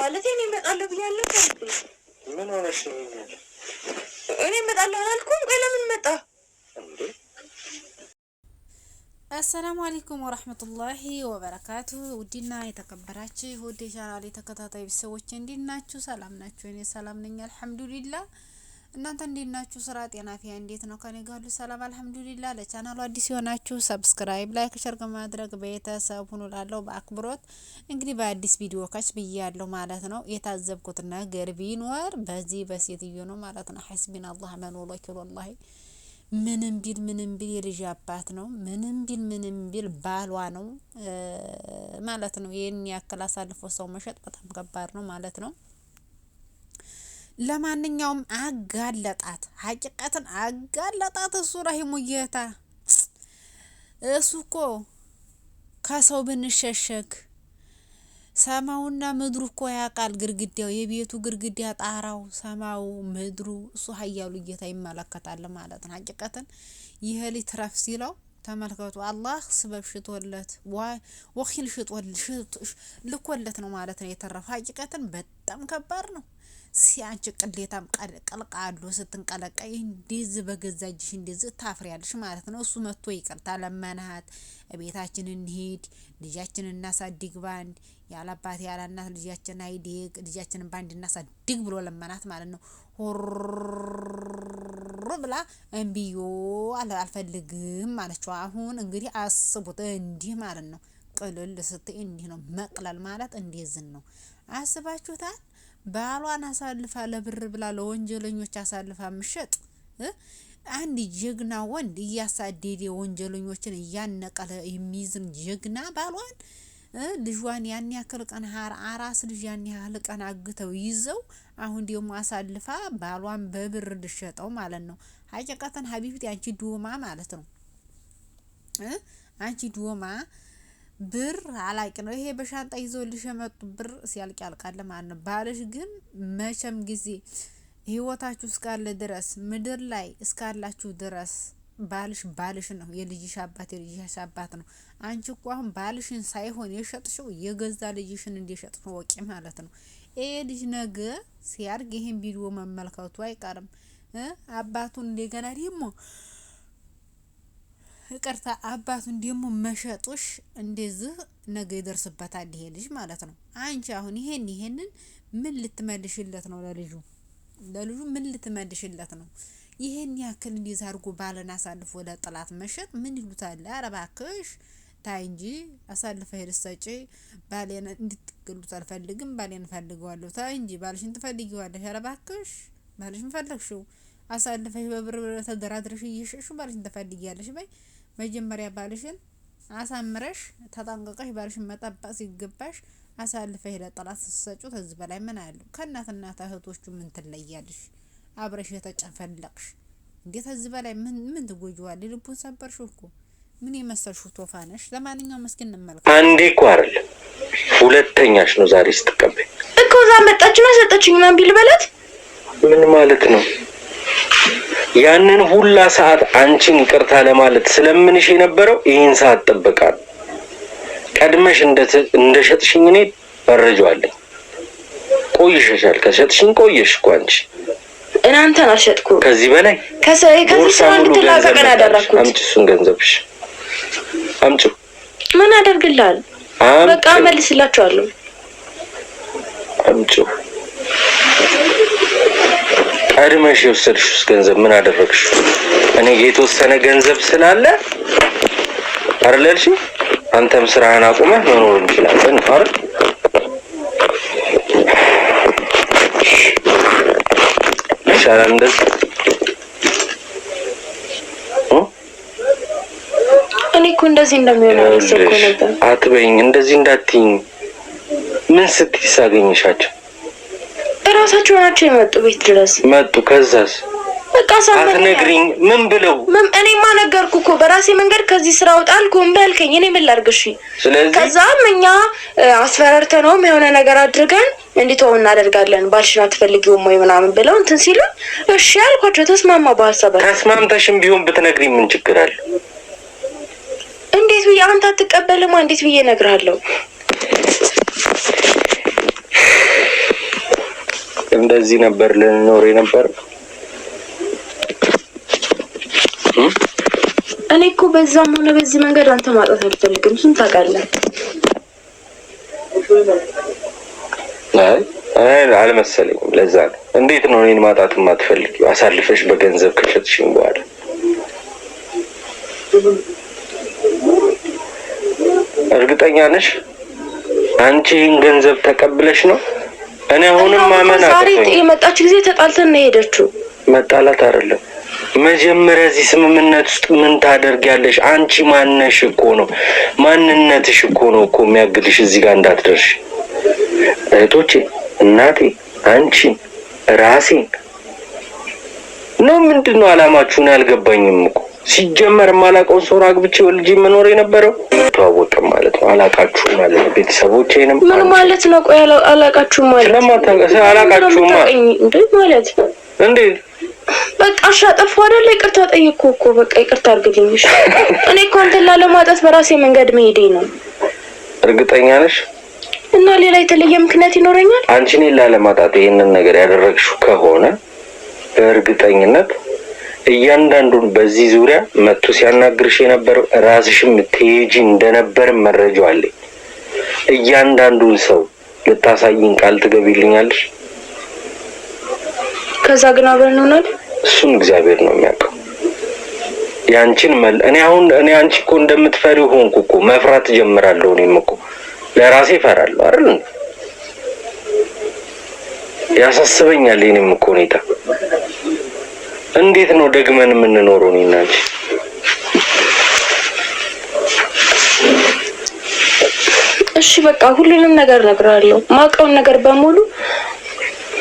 ማለት እኔ እመጣለሁ ብያለሁ ታልኩ ምን ሆነሽ ነው? እኔ እመጣለሁ አላልኩም? ቆይ ለምን መጣ እንዴ? አሰላሙ አለይኩም ወራህመቱላሂ ወበረካቱ። ውዲና የተከበራችሁ ውድ ቻናሌ ተከታታይ ሰዎች እንዴት ናችሁ? ሰላም ናችሁ? እኔ ሰላም ነኝ አልሐምዱሊላህ። እናንተ እንዴት ናችሁ? ስራ ጤና ፊያ እንዴት ነው? ከኔ ጋር ሁሉ ሰላም አልሐምዱሊላህ። ለቻናሉ አዲስ የሆናችሁ ሰብስክራይብ፣ ላይክ፣ ሼር በማድረግ ቤተሰብ ሁኑ እላለሁ በአክብሮት። እንግዲህ በአዲስ ቪዲዮ ካች ብያለሁ ማለት ነው። የታዘብኩት ነገር ቢኖር በዚህ በሴትዮ ነው ማለት ነው። ሐስቢና አላህ ወኒዕመል ወኪል ወላሂ ምንም ቢል የልጅ አባት ነው። ምንም ቢል ባሏ ነው ማለት ነው። ይሄን ያክል አሳልፎ ሰው መሸጥ በጣም ከባድ ነው ማለት ነው። ለማንኛውም አጋለጣት፣ ሀቂቀትን አጋለጣት። እሱ ረሂሙ ጌታ እሱ እኮ ከሰው ብንሸሸግ ሰማውና ምድሩ እኮ ያቃል። ግርግዳው የቤቱ ግርግዳ ጣራው ሰማው ምድሩ እሱ ሀያሉ ጌታ ይመለከታል ማለት ነው። ሀቂቀትን ይሄ ልጅ ትረፍ ሲለው ተመልከቱ። አላህ ስበብ ሽጦለት ወኪል ልኮለት ነው ማለት ነው የተረፈ። ሀቂቀትን በጣም ከባድ ነው። ሲያንቺ ቅሌታም ቀልቃሉ ስትንቀለቀይ እንደዚህ በገዛ እጅሽ እንደዚህ ታፍሪያለሽ ማለት ነው። እሱ መጥቶ ይቅርታ ለመናት፣ ቤታችን እንሂድ፣ ልጃችንን እናሳድግ ባንድ፣ ያላባት ያላናት ልጃችን አይዲግ፣ ልጃችንን ባንድ እናሳድግ ብሎ ለመናት ማለት ነው። ሆር ብላ እንቢዮ አልፈልግም ማለችው። አሁን እንግዲህ አስቡት እንዲህ ማለት ነው። ቅልል ስትይ እንዲህ ነው መቅለል ማለት እንደዚህ ነው። አስባችሁታል? ባሏን አሳልፋ ለብር ብላ ለወንጀለኞች አሳልፋ ምሸጥ። አንድ ጀግና ወንድ እያሳደደ ወንጀለኞችን እያነቀለ የሚይዝን ጀግና ባሏን ልጇን ያን ያክል ቀን አራስ ልጅ ያን ያክል ቀን አግተው ይዘው አሁን ደግሞ አሳልፋ ባሏን በብር ልሸጠው ማለት ነው። ሀቂቀተን ሀቢብቲ አንቺ ዶማ ማለት ነው። አንቺ ዶማ ብር አላቂ ነው። ይሄ በሻንጣ ይዘው ልሸመጡ ብር ሲያልቅ ያልቃል ማለት ነው። ባልሽ ግን መቼም ጊዜ ህይወታችሁ እስካለ ድረስ ምድር ላይ እስካላችሁ ድረስ ባልሽ ነው። የልጅሽ አባት ነው። አንቺ እኮ አሁን ባልሽን ሳይሆን የሸጥሽው የገዛ ልጅሽን እንደሸጥሽ ወቂ ማለት ነው። ይሄ ልጅ ነገ ሲያርግ ይሄን ቪዲዮ መመልከቱ አይቀርም። አባቱን እንደገና ደግሞ ይቅርታ አባቱን ደግሞ መሸጡሽ እንደዚህ ነገ ይደርስበታል ይሄ ልጅ ማለት ነው። አንቺ አሁን ይሄንን ምን ልትመልሽለት ነው? ለልጁ ምን ልትመልሽለት ነው? ይሄን ያክል እንደዛ አድርጎ ባለን አሳልፎ ለጥላት መሸጥ ምን ይሉታል? ኧረ እባክሽ ታይ እንጂ አሳልፈህ ልትሰጪ ባሌን እንድትገሉት አልፈልግም፣ ባሌን ፈልገዋለሁ። ታይ እንጂ ባልሽን ትፈልጊዋለሽ። ኧረ እባክሽ ባልሽን ፈለግሽው አሳልፈሽ በብር ተደራድረሽ እየሸሽው ባልሽን ትፈልጊያለሽ። በይ መጀመሪያ ባልሽን አሳምረሽ ተጠንቀቀሽ ባልሽን መጠበቅ ሲገባሽ አሳልፈሽ ለጥላት ስትሰጪው ከዚህ በላይ ምን አለው? ከእናትና እህቶቹ ምን ትለያለሽ? አብረሽ የተጨፈለቅሽ እንዴት ከዚህ በላይ ምን ትጎጂዋለሽ? ልቡን ሰበርሽው እኮ ምን የመሰልሽው ቶፋነሽ። ለማንኛውም እስኪ እንመልከት። አንዴ እኮ አይደለም ሁለተኛሽ ነው ዛሬ ስትቀበይ እኮ እዛ መጣችና ሰጠችኝ ምናምን ቢል በለት ምን ማለት ነው? ያንን ሁላ ሰዓት አንቺን ይቅርታ ለማለት ስለምንሽ የነበረው ይሄን ሰዓት ጠብቃል። ቀድመሽ እንደሸጥሽኝ እኔ ፈርጇለኝ። ቆይሸሻል። ከሸጥሽኝ ቆየሽ እኮ አንቺ። እናንተን አልሸጥኩ። ከዚህ በላይ ከዚህ ስራ እንድትላቀቅ አደረኩት። አምጪ እሱን ገንዘብሽ አምጪ። ምን አደርግልሃል? በቃ መልስላችኋለሁ። አምጪ። ቀድመሽ የወሰድሽው ገንዘብ ምን አደረግሽ? እኔ የተወሰነ ገንዘብ ስላለ አርለልሽ አንተም ስራህን አቁመህ መኖር እንችላለን አይደል? ይሻላል እንደዚህ። እኔ እኮ እንደዚህ እንደሚሆን አልሰብኩ ነበር። አትበይኝ፣ እንደዚህ እንዳትይኝ። ምን ስትይ ሳገኝሻቸው እራሳቸው ናቸው የመጡ ቤት ድረስ መጡ። ከዛስ በቃ አትነግሪኝ? ምን ብለው? እኔማ ነገርኩ እኮ በራሴ መንገድ ከዚህ ስራ ወጣልኩ በልከኝ። እኔ ምን ላድርግሽ? ስለዚህ ከዛም እኛ አስፈራርተነውም የሆነ ነገር አድርገን እንዲተው እናደርጋለን። ባልሽን አትፈልጊውም ወይ ምናምን ብለው እንትን ሲሉ እሺ አልኳቸው። ተስማማ በሀሳባቸው። ተስማምተሽም ቢሆን ብትነግሪኝ ምን ችግር አለ? እንዴት ብዬ አንተ አትቀበልማ? እንዴት ብዬ እነግርሃለሁ? እንደዚህ ነበር ልንኖር ነበር። እኔ እኮ በዛም ሆነ በዚህ መንገድ አንተ ማጣት አልፈልግም። እሱን ታውቃለህ። አይ አልመሰለኝም። ለዛ ነው። እንዴት ነው እኔን ማጣት የማትፈልጊው? አሳልፈሽ በገንዘብ ከሸጥሽኝ በኋላ እርግጠኛ ነሽ? አንቺ ይህን ገንዘብ ተቀብለሽ ነው? እኔ አሁንም ማመን ዛሬ የመጣች ጊዜ ተጣልተን ነው የሄደችው። መጣላት አይደለም። መጀመሪያ እዚህ ስምምነት ውስጥ ምን ታደርጊያለሽ? አንቺ ማነሽ እኮ ነው፣ ማንነትሽ እኮ ነው እኮ የሚያግድሽ እዚህ ጋር እንዳትደርሽ። እህቶቼ፣ እናቴ፣ አንቺ፣ ራሴን ነው ምንድን ነው አላማችሁን? አልገባኝም እኮ ሲጀመር ማላውቀውን ሰው አግብቼ ወልጄ መኖር የነበረው ተዋወቅም ማለት ነው። አላውቃችሁም ማለት ነው። ቤተሰቦቼንም ምን ማለት ነው? ቆይ አላውቃችሁም ማለት አላውቃችሁም ማለት እንዴት? በቃ አሻጠፉ አይደለ? ይቅርታ ጠይቁ እኮ በቃ ይቅርታ አድርግልኝ። እኔ እኮ አንተን ላለማጣት በራሴ መንገድ መሄዴ ነው። እርግጠኛ ነሽ? እና ሌላ የተለየ ምክንያት ይኖረኛል? አንቺ እኔን ላለማጣት ይሄንን ነገር ያደረግሽው ከሆነ በእርግጠኝነት እያንዳንዱን በዚህ ዙሪያ መጥቶ ሲያናግርሽ የነበረው ራስሽም ትሄጂ እንደነበር መረጃው አለኝ። እያንዳንዱን ሰው ልታሳይኝ ቃል ትገቢልኛለሽ? ከዛ ግን አብረን እንሆናለን። እሱን እግዚአብሔር ነው የሚያውቀው። ያንቺን እኔ አንቺ እኮ እንደምትፈሪው ሆንኩ እኮ መፍራት ጀምራለሁ። እኔም እኮ ለራሴ እፈራለሁ አይደል? ያሳስበኛል። እኔም እኮ ሁኔታ እንዴት ነው ደግመን የምንኖረው እኔና አንቺ? እሺ በቃ ሁሉንም ነገር እነግርሃለሁ። ማውቀውን ነገር በሙሉ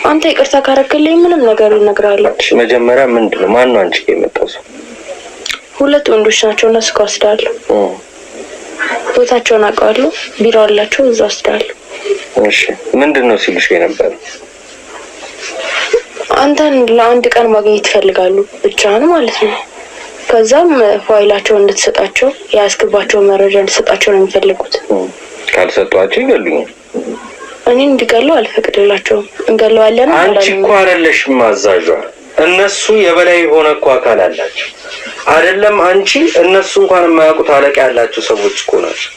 አንተ ይቅርታ ካረክልኝ ምንም ነገር እነግርሃለሁ። መጀመሪያ ምንድን ነው ማን ነው አንቺ ጋር የመጣው ሰው? ሁለት ወንዶች ናቸው። እነሱ ጋር ወስዳለሁ። ቦታቸውን አውቀዋለሁ። ቢሮ አላቸው፣ እዛ ወስዳለሁ። እሺ ምንድን ነው ሲሉሽ የነበረው? አንተን ለአንድ ቀን ማግኘት ይፈልጋሉ፣ ብቻህን ማለት ነው። ከዛም ፋይላቸውን እንድትሰጣቸው የያዝክባቸውን መረጃ እንድትሰጣቸው ነው የሚፈልጉት። ካልሰጧቸው ይገሉኛል። እኔ እንዲገሉ አልፈቅድላቸውም። እንገለዋለን። አንቺ እኮ አይደለሽም ማዛዧ። እነሱ የበላይ የሆነ እኮ አካል አላቸው አይደለም? አንቺ እነሱ እንኳን የማያውቁት አለቃ ያላቸው ሰዎች እኮ ናቸው።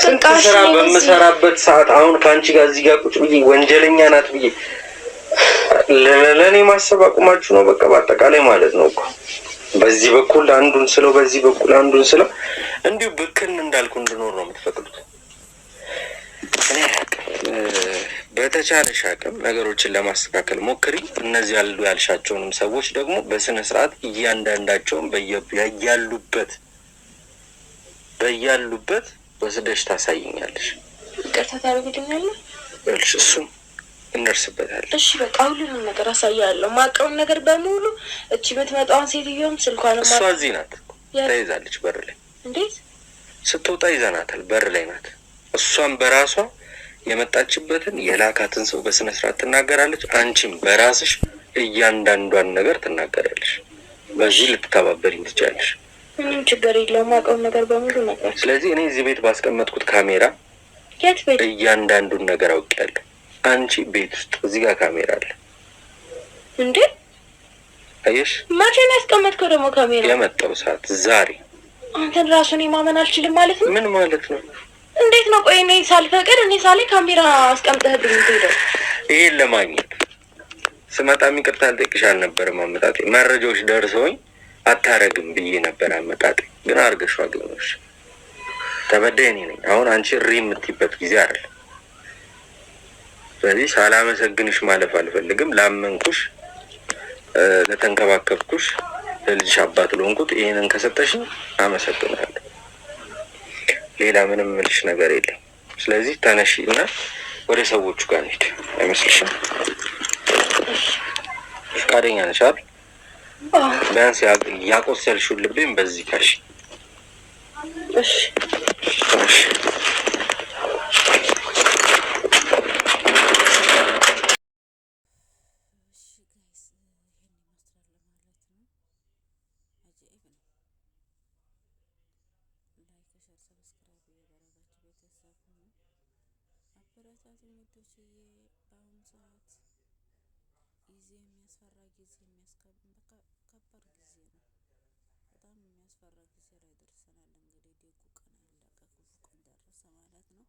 ስንት ስራ በምሰራበት ሰዓት አሁን ከአንቺ ጋር እዚህ ጋር ቁጭ ብዬ ወንጀለኛ ናት ብዬ ለእኔ ማሰብ አቁማችሁ ነው በቃ በአጠቃላይ ማለት ነው እኮ። በዚህ በኩል አንዱን ስለው በዚህ በኩል አንዱን ስለው እንዲሁ ብክን እንዳልኩ እንድኖር ነው የምትፈቅዱት። እኔ በተቻለሽ አቅም ነገሮችን ለማስተካከል ሞክሪ። እነዚህ ያሉ ያልሻቸውንም ሰዎች ደግሞ በስነ ስርዓት እያንዳንዳቸውን በያሉበት ወስደሽ ታሳይኛለሽ። ይቅርታ ታደርግልኛለህ? እሱም እንደርስበታለን። እሺ በቃ ሁሉንም ነገር አሳያለሁ። ማውቀውን ነገር በሙሉ እቺ የምትመጣውን ሴትዮውም ስልኳንም እሷ እዚህ ናት፣ ተይዛለች በር ላይ። እንዴት ስትወጣ ይዘናታል፣ በር ላይ ናት። እሷም በራሷ የመጣችበትን የላካትን ሰው በስነ ስርዓት ትናገራለች። አንቺም በራስሽ እያንዳንዷን ነገር ትናገራለሽ። በዚህ ልትተባበሪኝ ትችላለሽ። ምንም ችግር የለውም። ማውቀውን ነገር በሙሉ ነገር። ስለዚህ እኔ እዚህ ቤት ባስቀመጥኩት ካሜራ የት ቤት? እያንዳንዱን ነገር አውቄያለሁ። አንቺ ቤት ውስጥ እዚህ ጋር ካሜራ አለ እንዴ? አየሽ? መቼ ነው ያስቀመጥከው ደግሞ ካሜራ? የመጣው ሰዓት ዛሬ። አንተን ራሱን ማመን አልችልም ማለት ነው። ምን ማለት ነው? እንዴት ነው? ቆይ እኔ ሳልፈቅድ እኔ ሳሌ ካሜራ አስቀምጠህብኝ ትሄዳለህ? ይሄን ለማግኘት ስመጣም ይቅርታ ልጠይቅሽ አልነበረም አመጣጤ። መረጃዎች ደርሰውኝ አታረግም ብዬ ነበር አመጣጤ። ግን አድርገሽው አገኘሁሽ። ተበዳይ እኔ ነኝ። አሁን አንቺ እሪ የምትይበት ጊዜ አይደለም። ስለዚህ ሳላመሰግንሽ ማለፍ አልፈልግም። ላመንኩሽ፣ ለተንከባከብኩሽ፣ ለልጅሽ አባት ለሆንኩት ይሄንን ከሰጠሽኝ አመሰግናለሁ። ሌላ ምንም ምልሽ ነገር የለም። ስለዚህ ተነሺ እና ወደ ሰዎቹ ጋር እንሂድ። አይመስልሽም? ፈቃደኛ ነሽ አይደል? ቢያንስ ያቆሰልሽውን ልቤን በዚህ ካሽ። እሺ እሺ። ሰብስክራይብ እያደረጋችሁ ቤተሰብ ሁኑ። ተመልካች ውዶችዬ በአሁኑ ሰዓት ጊዜ የሚያስፈራ ጊዜ ከባድ ጊዜ ነው። በጣም የሚያስፈራ ጊዜ ላይ ደርሰናል። እንግዲህ ደጉ ቀን አለቀ፣ ክፉ ቀን ደረሰ ማለት ነው።